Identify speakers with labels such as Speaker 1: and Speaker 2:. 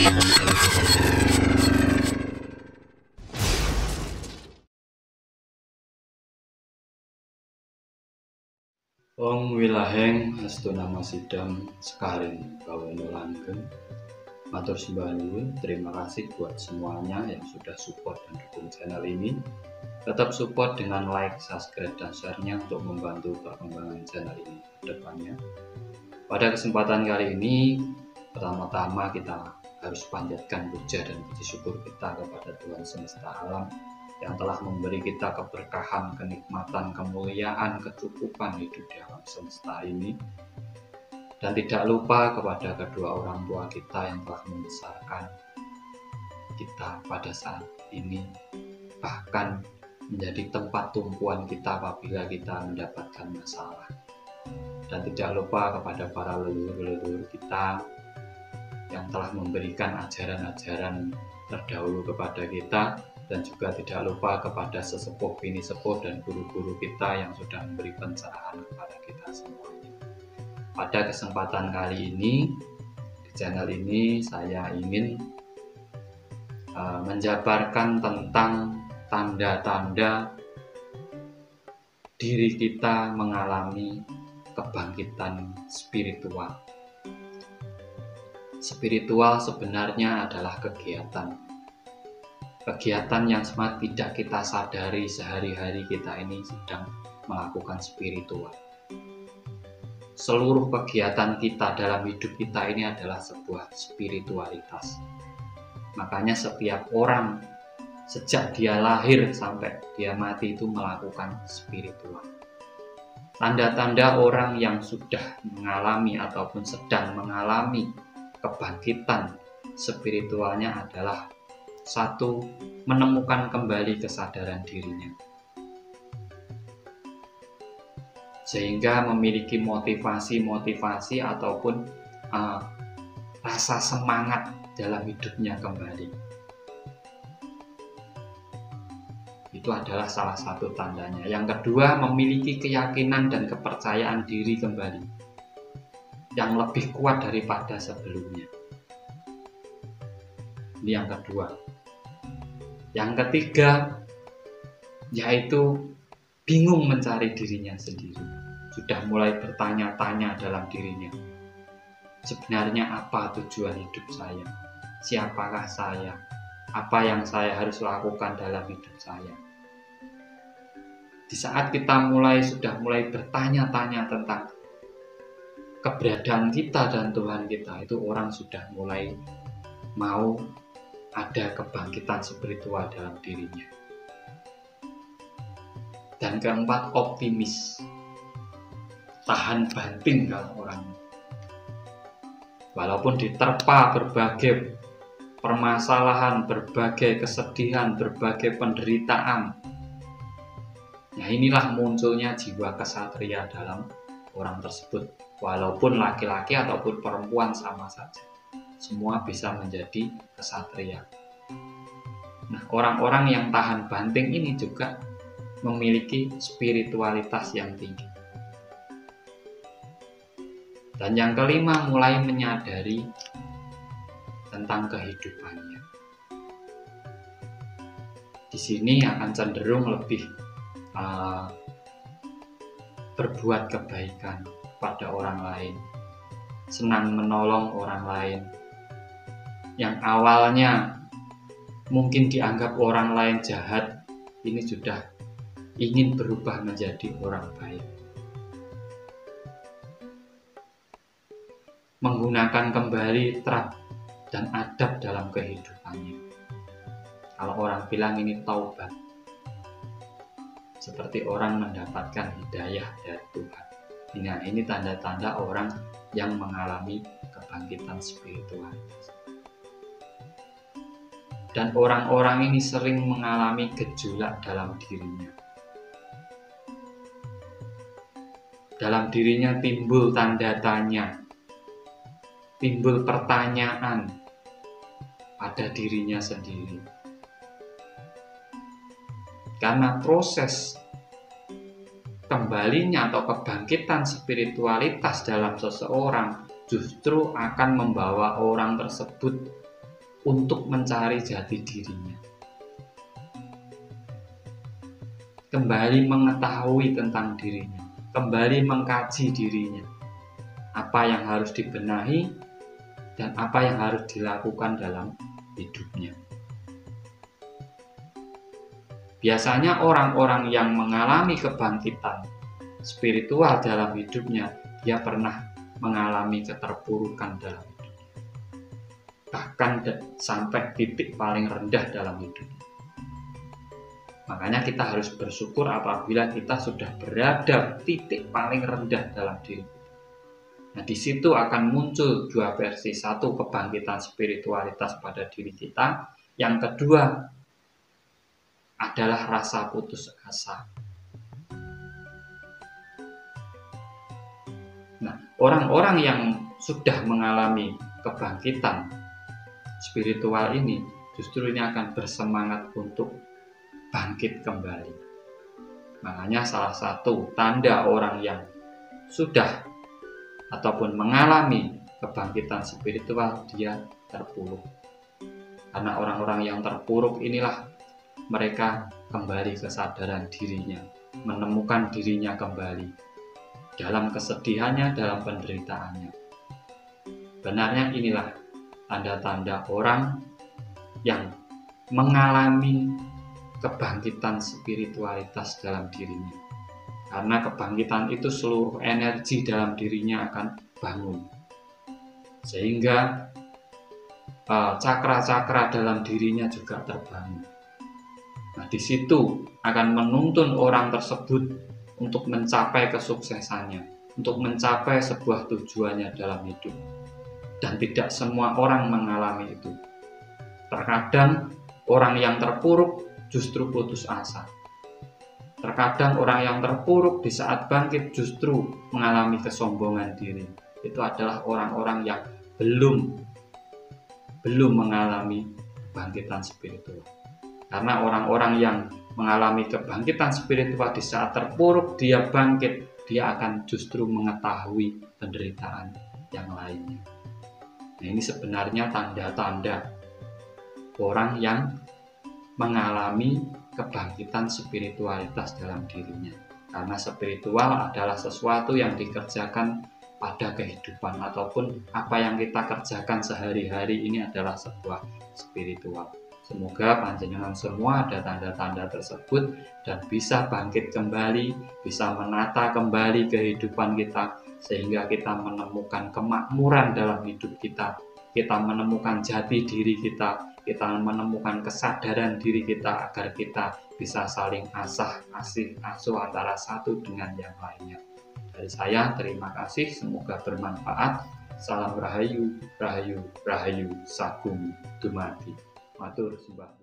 Speaker 1: Om wilaheng astuna masidam sekaring bawono langgeng. Matur sembah nuwun, terima kasih buat semuanya yang sudah support dan dukung channel ini. Tetap support dengan like, subscribe, dan share-nya untuk membantu perkembangan channel ini ke depannya. Pada kesempatan kali ini, pertama-tama kita harus panjatkan puja dan puji syukur kita kepada Tuhan semesta alam yang telah memberi kita keberkahan, kenikmatan, kemuliaan, kecukupan hidup di alam semesta ini. Dan tidak lupa kepada kedua orang tua kita yang telah membesarkan kita pada saat ini, bahkan menjadi tempat tumpuan kita apabila kita mendapatkan masalah. Dan tidak lupa kepada para leluhur-leluhur kita yang telah memberikan ajaran-ajaran terdahulu kepada kita, dan juga tidak lupa kepada sesepuh, bini sepuh, dan guru-guru kita yang sudah memberi pencerahan kepada kita semuanya. Pada kesempatan kali ini, di channel ini saya ingin menjabarkan tentang tanda-tanda diri kita mengalami kebangkitan spiritual. Spiritual sebenarnya adalah kegiatan yang sempat tidak kita sadari sehari-hari kita ini sedang melakukan spiritual. Seluruh kegiatan kita dalam hidup kita ini adalah sebuah spiritualitas. Makanya setiap orang sejak dia lahir sampai dia mati itu melakukan spiritual. Tanda-tanda orang yang sudah mengalami ataupun sedang mengalami kebangkitan spiritualnya adalah: satu, menemukan kembali kesadaran dirinya, sehingga memiliki motivasi ataupun rasa semangat dalam hidupnya kembali. Itu adalah salah satu tandanya. Yang kedua, memiliki keyakinan dan kepercayaan diri kembali yang lebih kuat daripada sebelumnya. Ini yang kedua. Yang ketiga, yaitu bingung mencari dirinya sendiri. Sudah mulai bertanya-tanya dalam dirinya. Sebenarnya apa tujuan hidup saya? Siapakah saya? Apa yang saya harus lakukan dalam hidup saya? Di saat kita sudah mulai bertanya-tanya tentang keberadaan kita dan Tuhan kita, itu orang sudah mulai mau ada kebangkitan spiritual dalam dirinya. Dan keempat, optimis, tahan banting kalau orang. Walaupun diterpa berbagai permasalahan, berbagai kesedihan, berbagai penderitaan, nah inilah munculnya jiwa kesatria dalam orang tersebut. Walaupun laki-laki ataupun perempuan sama saja, semua bisa menjadi kesatria. Nah, orang-orang yang tahan banting ini juga memiliki spiritualitas yang tinggi. Dan yang kelima, mulai menyadari tentang kehidupannya. Di sini akan cenderung lebih berbuat kebaikan pada orang lain, senang menolong orang lain. Yang awalnya mungkin dianggap orang lain jahat, ini sudah ingin berubah menjadi orang baik. Menggunakan kembali terap dan adab dalam kehidupannya. Kalau orang bilang ini taubat, seperti orang mendapatkan hidayah dari Tuhan. Nah, ini tanda-tanda orang yang mengalami kebangkitan spiritual. Dan orang-orang ini sering mengalami gejolak dalam dirinya. Dalam dirinya timbul tanda tanya, timbul pertanyaan pada dirinya sendiri. Karena proses kembalinya atau kebangkitan spiritualitas dalam seseorang justru akan membawa orang tersebut untuk mencari jati dirinya. Kembali mengetahui tentang dirinya, kembali mengkaji dirinya, apa yang harus dibenahi dan apa yang harus dilakukan dalam hidupnya. Biasanya orang-orang yang mengalami kebangkitan spiritual dalam hidupnya, dia pernah mengalami keterpurukan dalam hidupnya, bahkan sampai titik paling rendah dalam hidupnya. Makanya kita harus bersyukur apabila kita sudah berada titik paling rendah dalam diri. Nah, di situ akan muncul dua versi. Satu, kebangkitan spiritualitas pada diri kita. Yang kedua adalah rasa putus asa. Nah, orang-orang yang sudah mengalami kebangkitan spiritual ini justru ini akan bersemangat untuk bangkit kembali. Makanya salah satu tanda orang yang sudah ataupun mengalami kebangkitan spiritual, dia terpuruk. Karena orang-orang yang terpuruk inilah mereka kembali kesadaran dirinya, menemukan dirinya kembali dalam kesedihannya, dalam penderitaannya. Benarnya inilah tanda-tanda orang yang mengalami kebangkitan spiritualitas dalam dirinya. Karena kebangkitan itu seluruh energi dalam dirinya akan bangun. Sehingga cakra-cakra dalam dirinya juga terbangun. Nah, di situ akan menuntun orang tersebut untuk mencapai kesuksesannya, untuk mencapai sebuah tujuannya dalam hidup. Dan tidak semua orang mengalami itu. Terkadang orang yang terpuruk justru putus asa. Terkadang orang yang terpuruk di saat bangkit justru mengalami kesombongan diri. Itu adalah orang-orang yang belum mengalami kebangkitan spiritual. Karena orang-orang yang mengalami kebangkitan spiritual di saat terpuruk, dia bangkit, dia akan justru mengetahui penderitaan yang lainnya. Nah, ini sebenarnya tanda-tanda orang yang mengalami kebangkitan spiritualitas dalam dirinya. Karena spiritual adalah sesuatu yang dikerjakan pada kehidupan, ataupun apa yang kita kerjakan sehari-hari ini adalah sebuah spiritual. Semoga panjenengan semua ada tanda-tanda tersebut dan bisa bangkit kembali, bisa menata kembali kehidupan kita, sehingga kita menemukan kemakmuran dalam hidup kita, kita menemukan jati diri kita menemukan kesadaran diri kita, agar kita bisa saling asih asuh antara satu dengan yang lainnya. Dari saya, terima kasih, semoga bermanfaat. Salam rahayu, rahayu, rahayu, sagung dumadi. Matur sembah.